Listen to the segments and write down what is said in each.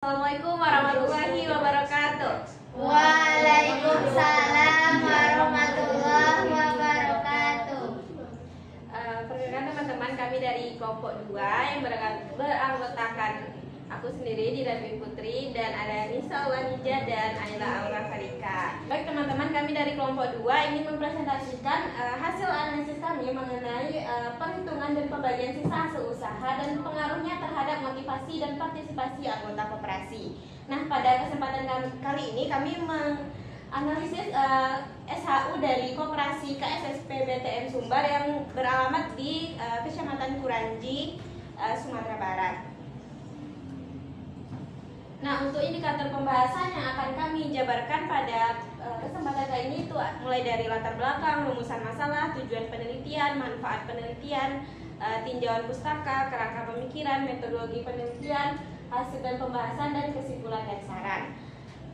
Assalamualaikum warahmatullahi wabarakatuh. Waalaikumsalam warahmatullahi wabarakatuh. Perkenalkan teman-teman, kami dari kelompok 2 yang beranggotakan aku sendiri Dira Dwi Putri dan ada Nisa Wanija dan Ayla Aura Farika. Baik teman-teman, kami dari kelompok 2 ingin mempresentasikan hasil analisis kami mengenai perhitungan dan pembagian sisa hasil usaha dan pengaruhnya terhadap motivasi dan partisipasi anggota koperasi. Nah, pada kesempatan kali ini kami menganalisis SHU dari Koperasi KSSP BTM Sumbar yang beralamat di Kecamatan Kuranji, Sumatera Barat. Nah, untuk indikator pembahasan yang akan kami jabarkan pada kesempatan kali ini itu mulai dari latar belakang, rumusan masalah, tujuan penelitian, manfaat penelitian, tinjauan pustaka, kerangka pemikiran, metodologi penelitian, hasil dan pembahasan, dan kesimpulan dan saran.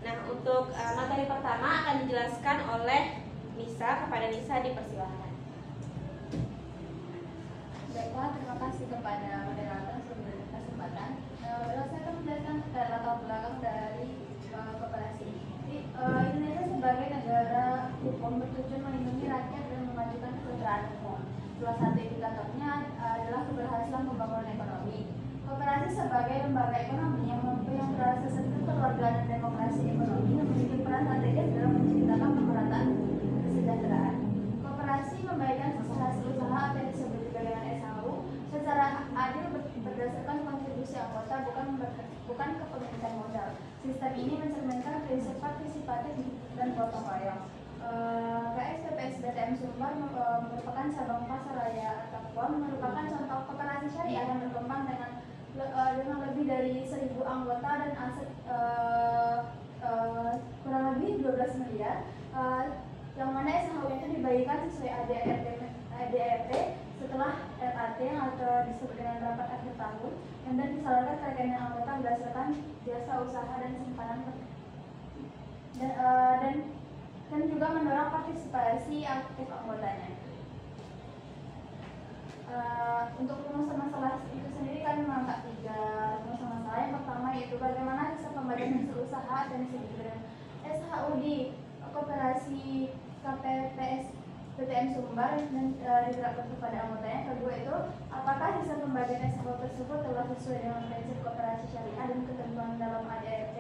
Nah, untuk materi pertama akan dijelaskan oleh Nisa. Kepada Nisa dipersilahkan. Baiklah, terima kasih kepada moderator yang memberi kesempatan. Saya akan menjelaskan latar belakang dari koperasi. Indonesia sebagai negara hukum bertujuan melindungi rakyat dan memajukan kesejahteraan umum. Salah satu indikatornya adalah keberhasilan pembangunan ekonomi. Koperasi sebagai lembaga ekonomi yang berasas kekeluargaan dan demokrasi ekonomi memiliki peran strategis dalam menciptakan pemerataan kesejahteraan. Koperasi membagikan hasil usaha atau yang disebut dengan SHU secara adil berdasarkan kontribusi anggota, bukan kepemilikan modal. Sistem ini mencerminkan prinsip partisipatif dan gotong royong. KSPPS BTM Sumbar merupakan cabang Pasaraya ataupun merupakan contoh koperasi syariah yang berkembang dengan lebih dari 1.000 anggota dan aset kurang lebih 12 miliar, yang mana SHU itu dibagikan sesuai ADRT setelah RAT atau disebut dengan rapat akhir tahun, dan disalurkan ke rekening anggota berdasarkan jasa usaha dan simpanan dan juga mendorong partisipasi aktif anggotanya. Untuk rumusan masalah itu sendiri kami mengangkat 3 rumusan masalah. Yang pertama yaitu bagaimana sistem pembagian hasil usaha dan disebut dengan SHU di Koperasi KPPS BTM Sumbar dan diterapkan kepada anggotanya. Kedua itu, apakah sistem pembagian SHU tersebut telah sesuai dengan prinsip koperasi syariah dan ketentuan dalam ADRT.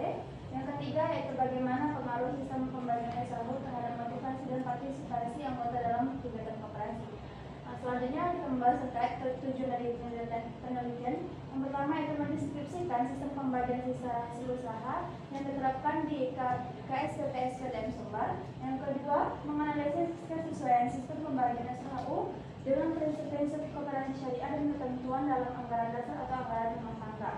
Yang ketiga yaitu bagaimana pengaruh sistem pembagian SHU terhadap motivasi dan partisipasi anggota dalam kegiatan koperasi. Selanjutnya kita membahas terkait tujuan dari penelitian. Yang pertama itu mendeskripsikan sistem pembagian sisa hasil usaha yang diterapkan di KSPPS BTM Sumbar. Yang kedua, menganalisis kesesuaian sistem pembagian SHU dengan prinsip-prinsip koperasi syariah dan ketentuan dalam anggaran dasar atau anggaran rumah tangga.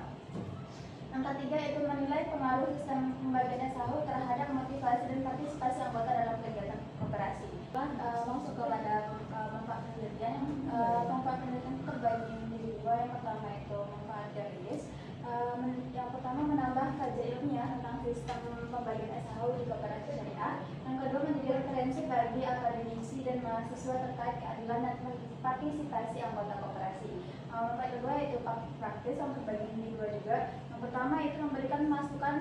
Yang ketiga itu menilai pengaruh sistem pembagian SHU terhadap motivasi dan partisipasi anggota dalam kegiatan koperasi. Masuk kepada manfaat penelitian. Manfaat penelitian terbagi menjadi 2. Yang pertama itu manfaat teoritis. Yang pertama menambah kajian ilmiah tentang sistem pembagian SHU di koperasi syariah. Yang kedua menjadi referensi bagi akademisi dan mahasiswa terkait keadilan dan partisipasi anggota koperasi. Manfaat kedua yaitu praktis yang terbagi menjadi 2 juga. Yang pertama itu memberikan masukan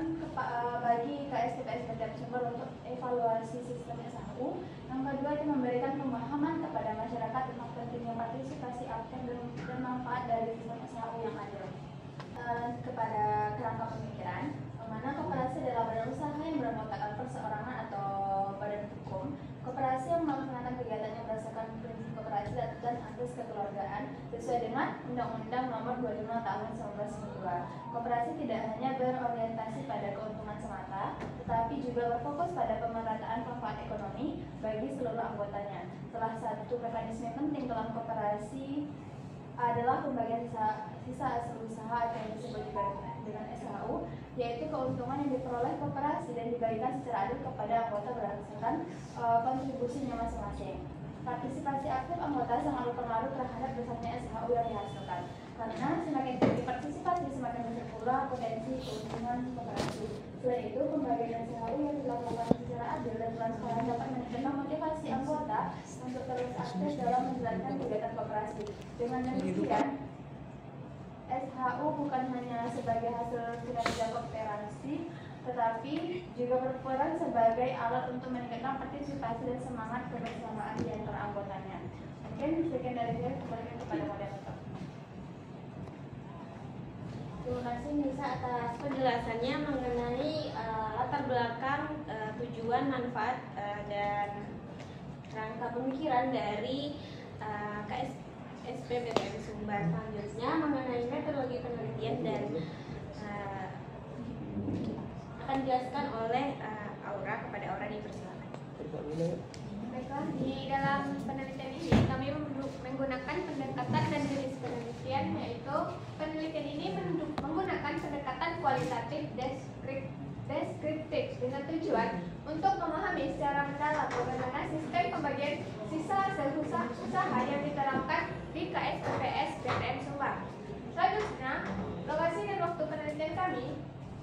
bagi KSPPS BTM Sumbar untuk evaluasi sistem SHU. Yang kedua itu memberikan pemahaman kepada masyarakat tentang pentingnya partisipasi aktif dan manfaat dari sistem SHU yang adil. Kepada kerangka pemikiran, mana koperasi adalah badan usaha yang beranggotakan perseorangan atau badan hukum. Koperasi yang melaksanakan kegiatannya berdasarkan prinsip koperasi dan asas kekeluargaan sesuai dengan Undang-Undang Nomor 25 Tahun 1992. Koperasi tidak hanya berorientasi pada keuntungan semata, tetapi juga berfokus pada pemerataan manfaat ekonomi bagi seluruh anggotanya. Salah satu mekanisme penting dalam koperasi adalah pembagian sisa hasil usaha atau yang disebut dengan SHU, yaitu keuntungan yang diperoleh koperasi dan dibagikan secara adil kepada anggota berdasarkan kontribusinya masing-masing. Partisipasi aktif anggota sangat berpengaruh terhadap besarnya SHU yang dihasilkan, karena semakin tinggi partisipasi semakin besar pula potensi keuntungan koperasi. Selain itu, pembagian SHU yang dilakukan secara adil dan transparan dapat meningkatkan motivasi anggota untuk terus aktif dalam menjalankan kegiatan koperasi. Dengan demikian, SHU bukan hanya sebagai hasil kinerja kooperasi, tetapi juga berperan sebagai alat untuk meningkatkan partisipasi dan semangat kebersamaan di antara anggotanya. Mungkin sekian dari saya, kembali kepada moderator. Terima kasih Nisa atas penjelasannya mengenai latar belakang, tujuan, manfaat, dan rangka pemikiran dari KSP BTM Sumbar. Selanjutnya mengenai metodologi penelitian dan akan dijelaskan oleh Aura. Kepada Aura dipersilakan. Baiklah, di dalam penelitian ini kami menggunakan pendekatan dan jenis penelitian, yaitu penelitian ini menggunakan pendekatan kualitatif deskriptif dengan tujuan untuk memahami secara mendalam bagaimana sistem pembagian sisa hasil usaha yang diterapkan di KSPPS BTM Sumbar. Selanjutnya, lokasi dan waktu penelitian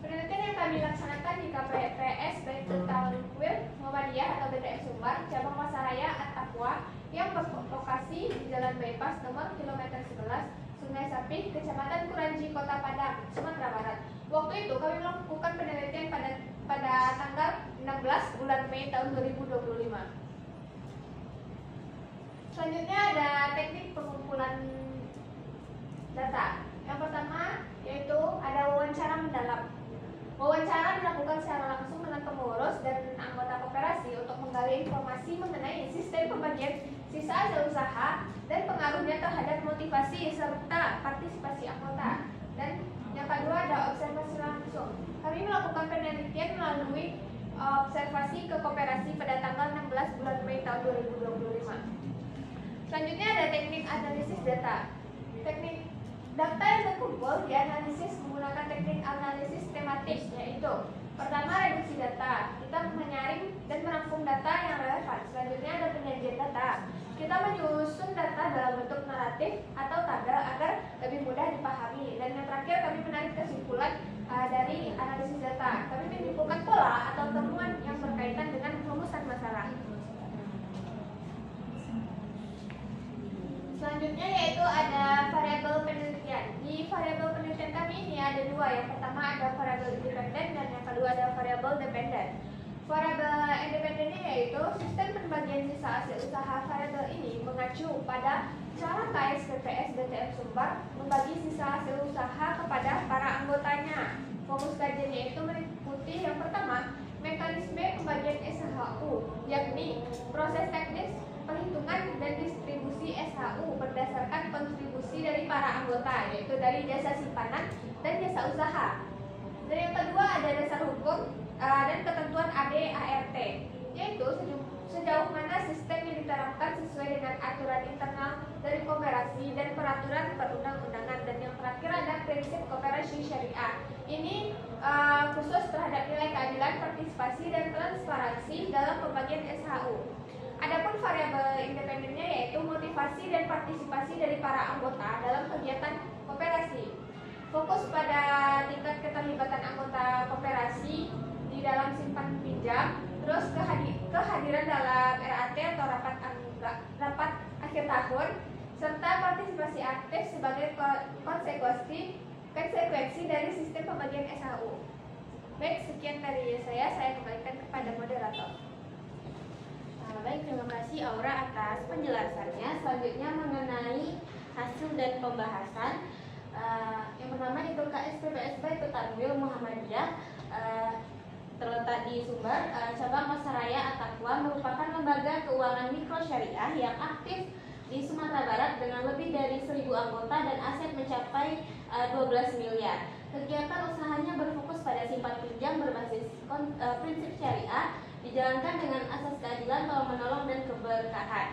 penelitian yang kami laksanakan di KPPS Baitul Tawil Muhammadiyah atau BTM Sumbar, cabang Pasaraya At-Taqwa yang berlokasi di Jalan Bypass nomor kilometer 11, Sungai Sapih, Kecamatan Kuranji, Kota Padang, Sumatera Barat. Waktu itu kami melakukan penelitian pada tanggal 16 bulan Mei tahun 2025. Selanjutnya ada teknik pengumpulan data. Yang pertama yaitu ada wawancara mendalam. Wawancara dilakukan secara langsung dengan pengurus dan anggota koperasi untuk menggali informasi mengenai sistem pembagian sisa hasil usaha dan pengaruhnya terhadap motivasi serta partisipasi anggota. Dan yang kedua ada observasi langsung. Kami melakukan penelitian melalui observasi ke koperasi pada tanggal 16 bulan Mei tahun 2025. Selanjutnya ada teknik analisis data. Teknik data yang terkumpul dianalisis menggunakan teknik analisis tematik, yaitu pertama reduksi data. Kita menyaring dan merangkum data yang relevan. Selanjutnya ada penyajian data. Kita menyusun data dalam bentuk naratif atau tabel agar lebih mudah dipahami. Dan yang terakhir kami menarik kesimpulan dari analisis data. Kami menyimpulkan pola atau temuan yang berkaitan dengan perumusan masalah. Selanjutnya yaitu ada variabel penelitian. Di variabel penelitian kami ini ada dua. Yang pertama ada variabel independen dan yang kedua ada variabel dependen. Variabel independennya yaitu sistem pembagian sisa hasil usaha. Variabel ini mengacu pada cara KSPPS BTM Sumbar membagi sisa hasil usaha kepada para anggotanya. Fokus kajiannya itu meliputi yang pertama mekanisme pembagian SHU, yakni proses teknis perhitungan dan distribusi SHU berdasarkan kontribusi dari para anggota, yaitu dari jasa simpanan dan jasa usaha. Dan yang kedua ada dasar hukum dan ketentuan AD/ART, yaitu sejauh mana sistem yang diterapkan sesuai dengan aturan internal dari koperasi dan peraturan perundang-undangan. Dan yang terakhir ada prinsip koperasi syariah. Ini khusus terhadap nilai keadilan, partisipasi dan transparansi dalam pembagian SHU. Adapun variabel independennya yaitu motivasi dan partisipasi dari para anggota dalam kegiatan koperasi. Fokus pada tingkat keterlibatan anggota koperasi di dalam simpan pinjam, terus kehadiran dalam RAT atau rapat akhir tahun, serta partisipasi aktif sebagai konsekuensi dari sistem pembagian SHU. Baik, sekian dari saya kembalikan kepada moderator. Baik, terima kasih Aura atas penjelasannya. Selanjutnya mengenai hasil dan pembahasan. Yang pertama itu KSPPS Baitul Tawil Muhammadiyah terletak di Sumbar, cabang Pasaraya At-Taqwa, merupakan lembaga keuangan mikro syariah yang aktif di Sumatera Barat dengan lebih dari 1.000 anggota dan aset mencapai 12 miliar. Kegiatan usahanya berfokus pada simpan pinjam berbasis prinsip syariah, dijalankan dengan asas keadilan, tolong-menolong, dan keberkahan.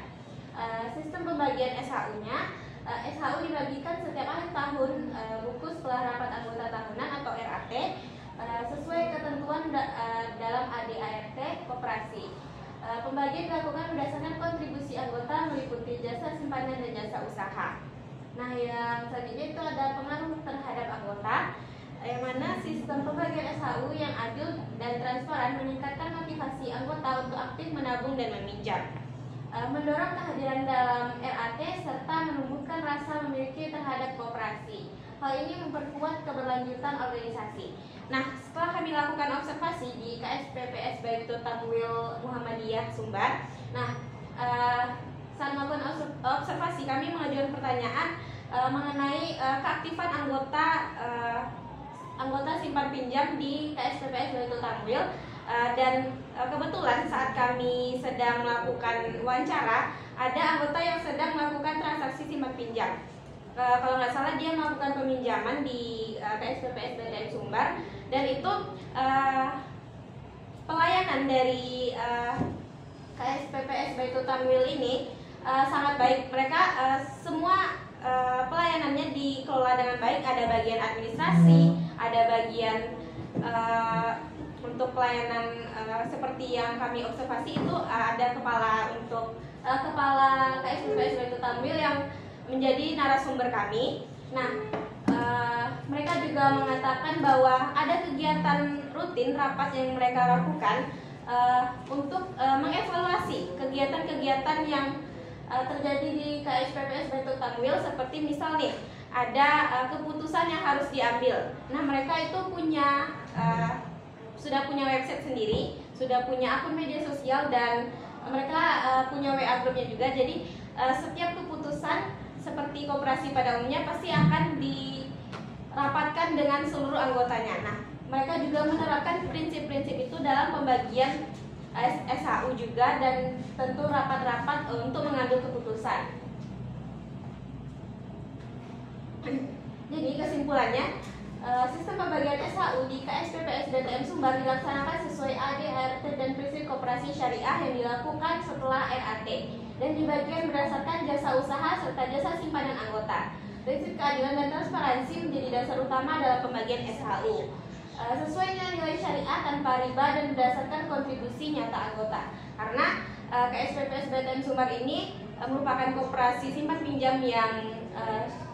Sistem pembagian SHU-nya, SHU dibagikan setiap akhir tahun buku setelah rapat anggota tahunan atau RAT sesuai ketentuan dalam AD/ART koperasi. Pembagian dilakukan berdasarkan kontribusi anggota meliputi jasa simpanan dan jasa usaha. Nah, yang selanjutnya itu ada pengaruh terhadap anggota, yang mana sistem pembagian SHU yang adil dan transparan meningkatkan motivasi anggota untuk aktif menabung dan meminjam, mendorong kehadiran dalam RAT serta menumbuhkan rasa memiliki terhadap koperasi. Hal ini memperkuat keberlanjutan organisasi. Nah, setelah kami lakukan observasi di KSPPS Baitul Tamwil Muhammadiyah Sumbar, nah saat melakukan observasi kami mengajukan pertanyaan mengenai keaktifan anggota simpan pinjam di KSPPS Baitul Tamwil. Dan kebetulan saat kami sedang melakukan wawancara, ada anggota yang sedang melakukan transaksi simpan pinjam. Kalau nggak salah dia melakukan peminjaman di KSPPS BTM Sumbar, dan itu pelayanan dari KSPPS Baitul Tamwil ini sangat baik. Mereka semua pelayanannya dikelola dengan baik. Ada bagian administrasi, ada bagian untuk pelayanan seperti yang kami observasi itu ada kepala KSPPS Baitul Tamwil yang menjadi narasumber kami. Nah, mereka juga mengatakan bahwa ada kegiatan rutin rapat yang mereka lakukan untuk mengevaluasi kegiatan-kegiatan yang terjadi di KSPPS Baitul Tamwil, seperti misal nih ada keputusan yang harus diambil. Nah, mereka itu sudah punya website sendiri, sudah punya akun media sosial, dan mereka punya WA grupnya juga. Jadi setiap keputusan seperti koperasi pada umumnya pasti akan dirapatkan dengan seluruh anggotanya. Nah, mereka juga menerapkan prinsip-prinsip itu dalam pembagian SHU juga, dan tentu rapat-rapat untuk mengambil keputusan. Jadi kesimpulannya, sistem pembagian SHU di KSPPS BTM Sumbar dilaksanakan sesuai ADART dan prinsip koperasi syariah yang dilakukan setelah RAT, dan dibagikan berdasarkan jasa usaha serta jasa simpanan anggota. Prinsip keadilan dan transparansi menjadi dasar utama dalam pembagian SHU, sesuai dengan nilai syariah tanpa riba dan berdasarkan kontribusi nyata anggota. Karena KSPPS BTM Sumbar ini merupakan koperasi simpan pinjam yang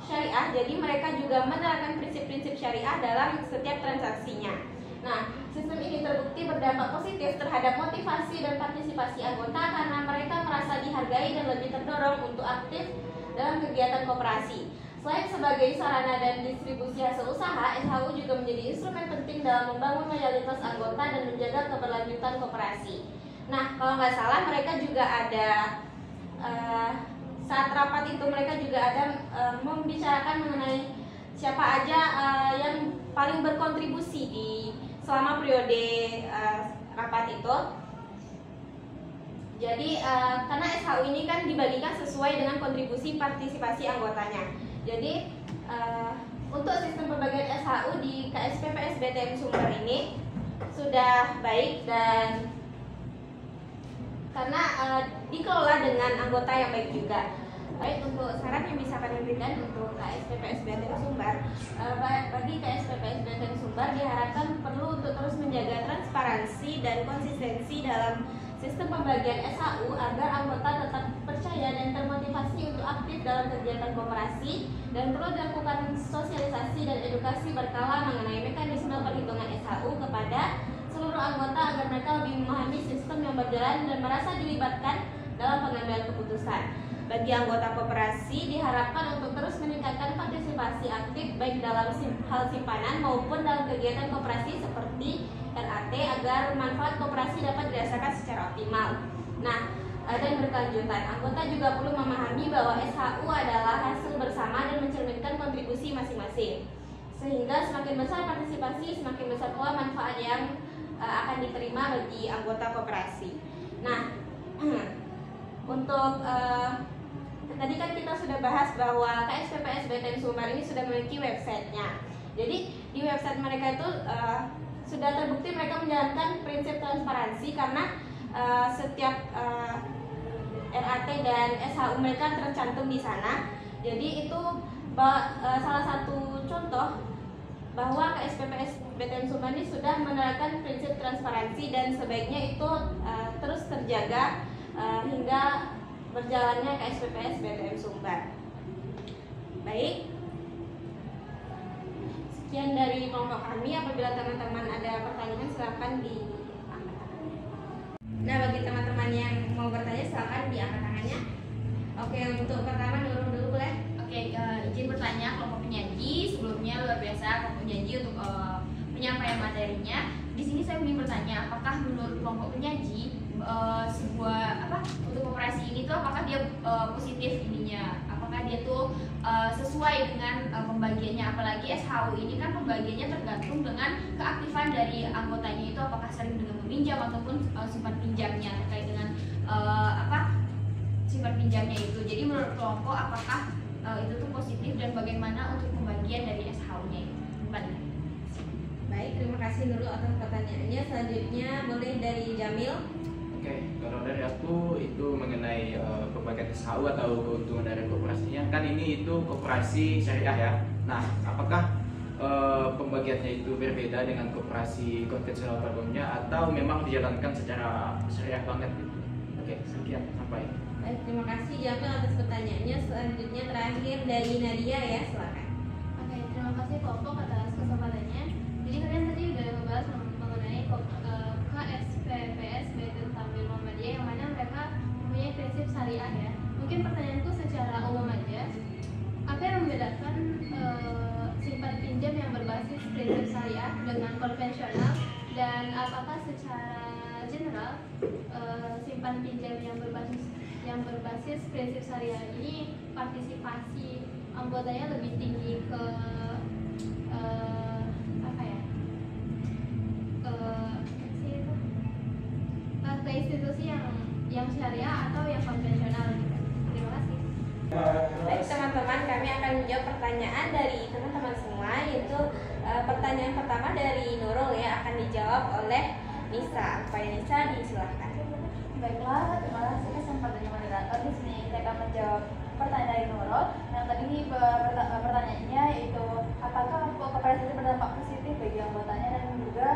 syariah, jadi mereka juga menerapkan prinsip-prinsip syariah dalam setiap transaksinya. Nah, sistem ini terbukti berdampak positif terhadap motivasi dan partisipasi anggota karena mereka merasa dihargai dan lebih terdorong untuk aktif dalam kegiatan koperasi. Selain sebagai sarana dan distribusi hasil usaha, SHU juga menjadi instrumen penting dalam membangun loyalitas anggota dan menjaga keberlanjutan koperasi. Nah, kalau nggak salah mereka juga ada saat rapat itu mereka juga ada membicarakan mengenai siapa aja yang paling berkontribusi selama periode rapat itu. Jadi karena SHU ini kan dibagikan sesuai dengan kontribusi partisipasi anggotanya. Jadi untuk sistem pembagian SHU di KSPPS BTM Sumbar ini sudah baik, dan karena dikelola dengan anggota yang baik juga. Baik, untuk saran yang bisa kami berikan untuk KSPPS BTM Sumbar, bagi KSPPS BTM Sumbar diharapkan perlu untuk terus menjaga transparansi dan konsistensi dalam sistem pembagian SHU agar anggota tetap percaya dan termotivasi untuk aktif dalam kegiatan koperasi, dan perlu dilakukan sosialisasi dan edukasi berkala mengenai mekanisme perhitungan SHU kepada seluruh anggota agar mereka lebih memahami sistem yang berjalan dan merasa dilibatkan dalam pengambilan keputusan. Bagi anggota koperasi diharapkan untuk terus meningkatkan partisipasi aktif baik dalam hal simpanan maupun dalam kegiatan koperasi seperti RAT agar manfaat koperasi dapat dirasakan secara optimal. Nah, dan berkelanjutan, anggota juga perlu memahami bahwa SHU adalah hasil bersama dan mencerminkan kontribusi masing-masing. Sehingga semakin besar partisipasi, semakin besar pula manfaat yang akan diterima bagi anggota koperasi. Nah, untuk tadi kan kita sudah bahas bahwa KSPPS BTM Sumbar ini sudah memiliki websitenya. Jadi di website mereka itu sudah terbukti mereka menjalankan prinsip transparansi karena setiap RAT dan SHU mereka tercantum di sana. Jadi itu salah satu contoh bahwa KSPPS BTM Sumbar ini sudah menerapkan prinsip transparansi, dan sebaiknya itu terus terjaga hingga berjalannya KSPPS BTM Sumbar. Baik, sekian dari kelompok kami. Apabila teman-teman ada pertanyaan silakan diangkat tangannya. Nah, bagi teman-teman yang mau bertanya silakan diangkat tangannya. Oke, untuk pertama Nurul dulu boleh? Oke, izin bertanya kelompok penyaji. Sebelumnya kelompok penyaji sebuah untuk koperasi ini tuh apakah dia positif ininya, apakah dia tuh sesuai dengan pembagiannya, apalagi SHU ini kan pembagiannya tergantung dengan keaktifan dari anggotanya itu, apakah sering dengan meminjam ataupun simpan pinjamnya, terkait dengan simpan pinjamnya itu. Jadi menurut kelompok apakah itu tuh positif dan bagaimana untuk pembagian dari SHU-nya itu? Baik, terima kasih Nurul atas pertanyaannya. Selanjutnya boleh dari Jamil. Oke, kalau dari aku itu mengenai pembagian SHU atau keuntungan dari koperasinya, kan ini itu koperasi syariah ya. Nah, apakah pembagiannya itu berbeda dengan koperasi konvensional pada umumnya atau memang dijalankan secara syariah banget gitu? Oke, sekian sampai. Baik, terima kasih Jamil atas pertanyaannya. Selanjutnya terakhir dari Nadia ya, silakan. Oke, terima kasih kelompok atas kesempatannya. Jadi kalian tadi udah membahas mengenai KSPPS Baitul Tampil Muhammadiyah, yang mana mereka mempunyai prinsip syariah ya. Mungkin pertanyaanku secara umum aja, apa yang membedakan simpan pinjam yang berbasis prinsip syariah dengan konvensional, dan apakah secara general simpan pinjam yang berbasis prinsip syariah ini partisipasi anggotanya lebih tinggi ke ke institusi yang syariah atau yang konvensional gitu. Terima kasih. Baik teman-teman, kami akan menjawab pertanyaan dari teman-teman semua, yaitu pertanyaan pertama dari Nurul ya, akan dijawab oleh Nisa. Supaya Nisa disilahkan. Baiklah, terima kasih kesempatannya moderator. Di sini saya akan menjawab pertanyaan dari Nurul. Yang tadi pertanyaannya yaitu apakah koperasi itu berdampak positif bagi anggotanya, dan juga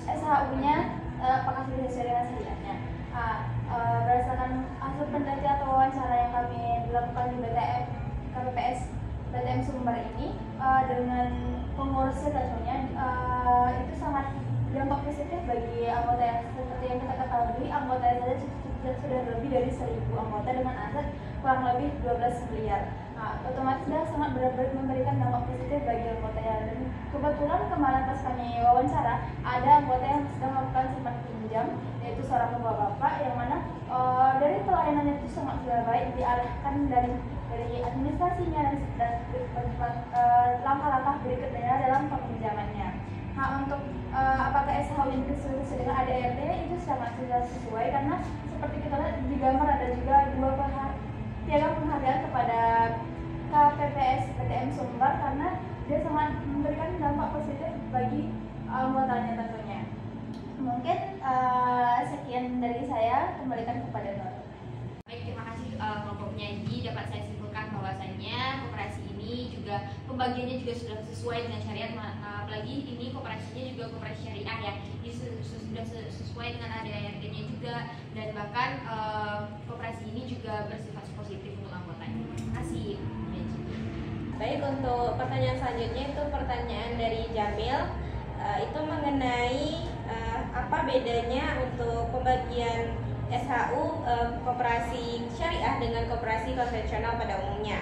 SHU-nya apakah sudah sesuai dengan syariahnya. Berdasarkan hasil penelitian atau wawancara yang kami lakukan di KPPS BTM Sumber ini, dengan pengurusnya tentunya itu sangat dampak positif bagi anggota. Yang seperti yang kita ketahui, anggota saja sudah lebih dari 1.000 anggota dengan aset kurang lebih 12 miliar. Otomatis dia sangat benar-benar memberikan dampak positif bagi anggotanya. Dan kebetulan kemarin pas kami wawancara, ada anggota yang sedang melakukan simpan pinjam, yaitu seorang bapak-bapak, yang mana dari pelayanannya itu sangat sudah baik, diarahkan dari administrasinya dan langkah-langkah berikutnya dalam peminjamannya. Untuk apakah SHU ini sesuai dengan ADRT, itu sangat sudah sesuai, karena seperti kita lihat di gambar ada juga piagam penghargaan kepada KPPS BTM Sumber, karena dia sangat memberikan dampak positif bagi anggotanya tentunya. Mungkin sekian dari saya, kembalikan kepada Nur. Baik, terima kasih kelompok penyaji. Dapat saya simpulkan bahwasannya koperasi ini juga pembagiannya juga sudah sesuai dengan syariat, apalagi ini koperasinya juga koperasi syariah ya. Ini sudah sesuai dengan ADRT-nya juga, dan bahkan koperasi ini juga bersifat positif untuk anggotanya. Terima kasih. Baik, untuk pertanyaan selanjutnya itu pertanyaan dari Jamil, itu mengenai apa bedanya untuk pembagian SHU koperasi syariah dengan koperasi konvensional pada umumnya.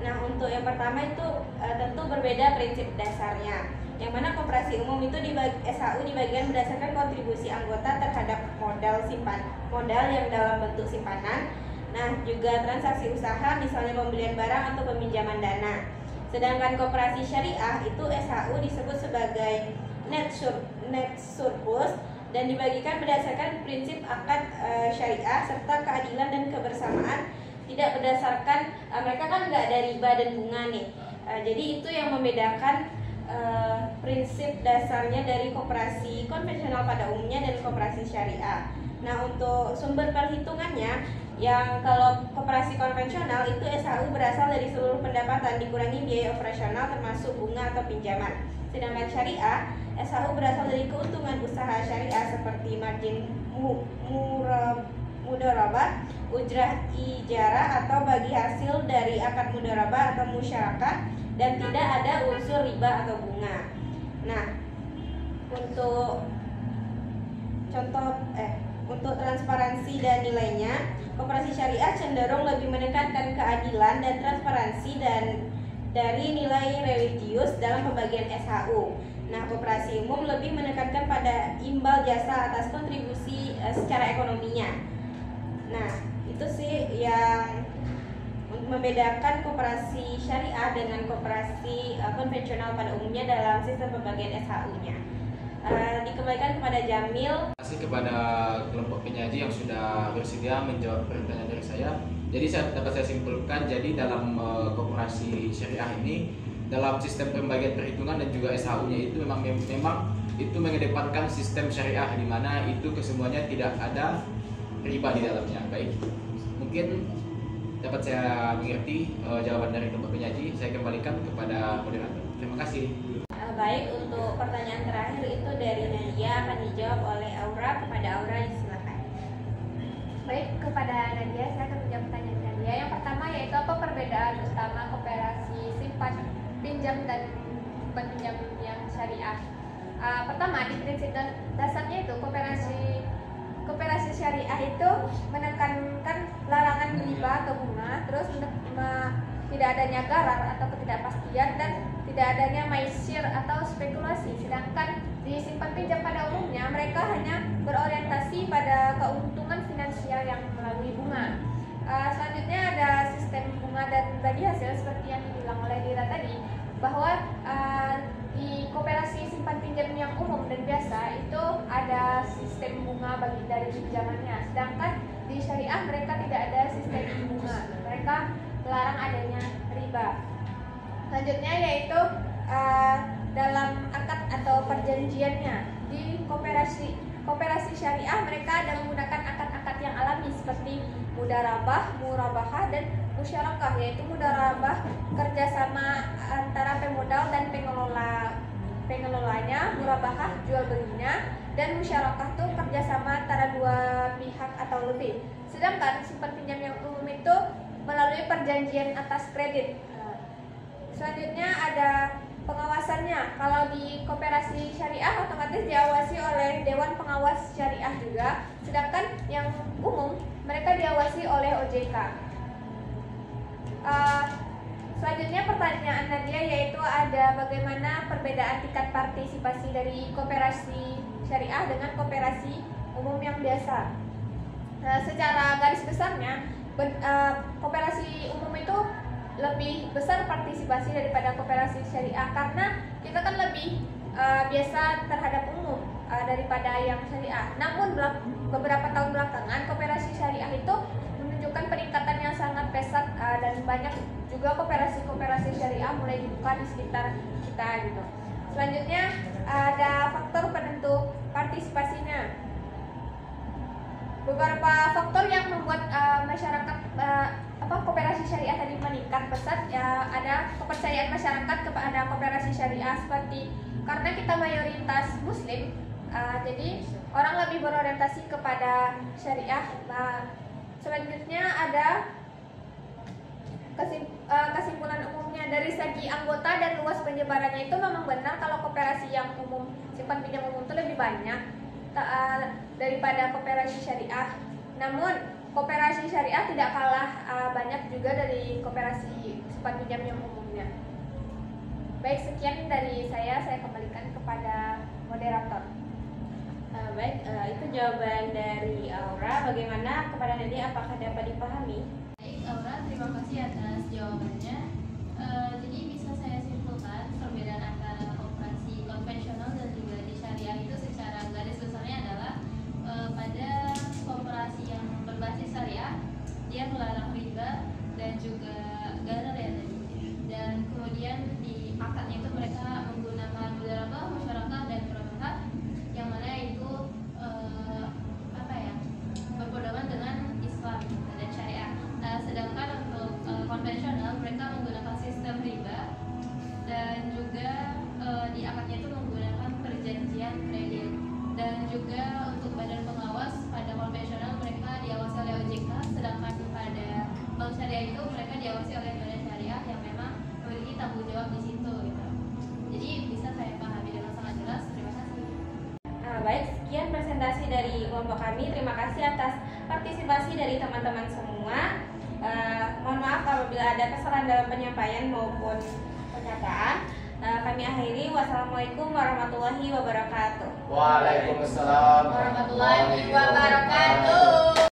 Nah, untuk yang pertama itu tentu berbeda prinsip dasarnya, yang mana koperasi umum itu SHU dibagikan berdasarkan kontribusi anggota terhadap modal yang dalam bentuk simpanan. Nah, juga transaksi usaha, misalnya pembelian barang atau peminjaman dana. Sedangkan koperasi syariah itu SHU disebut sebagai net surplus dan dibagikan berdasarkan prinsip akad syariah serta keadilan dan kebersamaan, tidak berdasarkan mereka kan nggak ada riba dan bunga nih. Jadi itu yang membedakan prinsip dasarnya dari koperasi konvensional pada umumnya dan koperasi syariah. Nah, untuk sumber perhitungannya, yang kalau koperasi konvensional itu SHU berasal dari seluruh pendapatan dikurangi biaya operasional termasuk bunga atau pinjaman. Sedangkan syariah, SHU berasal dari keuntungan usaha syariah seperti margin mudharabah, ujrah ijarah atau bagi hasil dari akad mudharabah atau musyarakah, dan tidak ada unsur riba atau bunga. Nah, untuk untuk transparansi dan nilainya, koperasi syariah cenderung lebih menekankan keadilan dan transparansi dan dari nilai religius dalam pembagian SHU. Nah, koperasi umum lebih menekankan pada imbal jasa atas kontribusi secara ekonominya. Nah, itu sih yang membedakan koperasi syariah dengan koperasi konvensional pada umumnya dalam sistem pembagian SHU-nya. Dikembalikan kepada Jamil. Terima kasih kepada kelompok penyaji yang sudah bersedia menjawab pertanyaan dari saya. Jadi dapat saya simpulkan, jadi dalam koperasi syariah ini, dalam sistem pembagian perhitungan dan juga SHU-nya itu memang itu mengedepankan sistem syariah, di mana itu kesemuanya tidak ada riba di dalamnya. Baik, mungkin dapat saya mengerti jawaban dari kelompok penyaji. Saya kembalikan kepada moderator. Terima kasih. Baik, untuk pertanyaan terakhir itu dari Nadia akan dijawab oleh Aura. Kepada Aura, silakan. Baik, kepada Nadia saya akan menjawab pertanyaan Nadia. Yang pertama yaitu apa perbedaan utama koperasi simpan pinjam dan pinjam yang syariah. Pertama, di prinsip dasarnya itu koperasi syariah itu menekankan larangan riba atau bunga, terus tidak adanya garar atau ketidakpastian, dan tidak adanya maisir atau spekulasi. Sedangkan di simpan pinjam pada umumnya mereka hanya berorientasi pada keuntungan finansial yang melalui bunga. Selanjutnya ada sistem bunga dan bagi hasil seperti yang dibilang oleh Dira tadi, bahwa di koperasi simpan pinjam yang umum dan biasa itu ada sistem bunga bagi dari pinjamannya, sedangkan di syariah mereka tidak ada sistem bunga, mereka melarang adanya riba. Selanjutnya yaitu dalam akad atau perjanjiannya. Di koperasi syariah mereka ada menggunakan akad-akad yang alami seperti mudarabah, murabahah, dan musyarakah, yaitu mudarabah kerjasama antara pemodal dan pengelolanya, murabahah jual belinya, dan musyarakah itu kerjasama antara dua pihak atau lebih. Sedangkan simpan pinjam yang umum itu melalui perjanjian atas kredit. Selanjutnya ada pengawasannya. Kalau di koperasi syariah otomatis diawasi oleh Dewan Pengawas Syariah juga, sedangkan yang umum mereka diawasi oleh OJK. Selanjutnya pertanyaan Nadia yaitu ada bagaimana perbedaan tingkat partisipasi dari koperasi syariah dengan koperasi umum yang biasa. Secara garis besarnya koperasi umum itu lebih besar partisipasi daripada koperasi syariah, karena kita kan lebih biasa terhadap umum daripada yang syariah. Namun beberapa tahun belakangan koperasi syariah itu menunjukkan peningkatan yang sangat pesat, dan banyak juga koperasi syariah mulai dibuka di sekitar kita gitu. Selanjutnya ada faktor penentu partisipasinya. Beberapa faktor yang membuat masyarakat koperasi syariah tadi meningkat pesat, ya ada kepercayaan masyarakat kepada koperasi syariah seperti karena kita mayoritas muslim, jadi orang lebih berorientasi kepada syariah. Selanjutnya ada kesimpulan umumnya dari segi anggota dan luas penyebarannya itu memang benar kalau koperasi yang umum, simpan pinjam umum itu lebih banyak daripada koperasi syariah. Namun koperasi syariah tidak kalah banyak juga dari koperasi simpan pinjam yang umumnya. Baik, sekian dari saya kembalikan kepada moderator. Baik, itu jawaban dari Aura. Bagaimana kepada Nadia, apakah dapat dipahami? Baik, Aura, terima kasih atas jawabannya. Jadi bisa saya simpulkan perbedaan antara koperasi konvensional dan juga di syariah itu secara garis besarnya adalah pada koperasi yang berbasis syariah dia melarang riba dan juga garar ya tadi. Dan kemudian di akadnya itu mereka menggunakan mudarabah, musyarakah, dan murabahah, yang mana itu berpedoman dengan Islam dan syariah. Sedangkan untuk konvensional mereka menggunakan sistem riba dan juga di akadnya itu menggunakan perjanjian kredit. Dan juga untuk badan pengawas pada konvensional mereka diawasi oleh OJK, sedangkan pada bank syariah itu mereka diawasi oleh badan syariah yang memang memiliki tanggung jawab di situ gitu. Jadi bisa saya pahami dengan sangat jelas. Terima kasih. Baik, sekian presentasi dari kelompok kami. Terima kasih atas partisipasi dari teman-teman semua. Mohon maaf apabila ada kesalahan dalam penyampaian maupun pernyataan. Kami akhiri. Wassalamualaikum warahmatullahi wabarakatuh. Waalaikumsalam warahmatullahi wabarakatuh.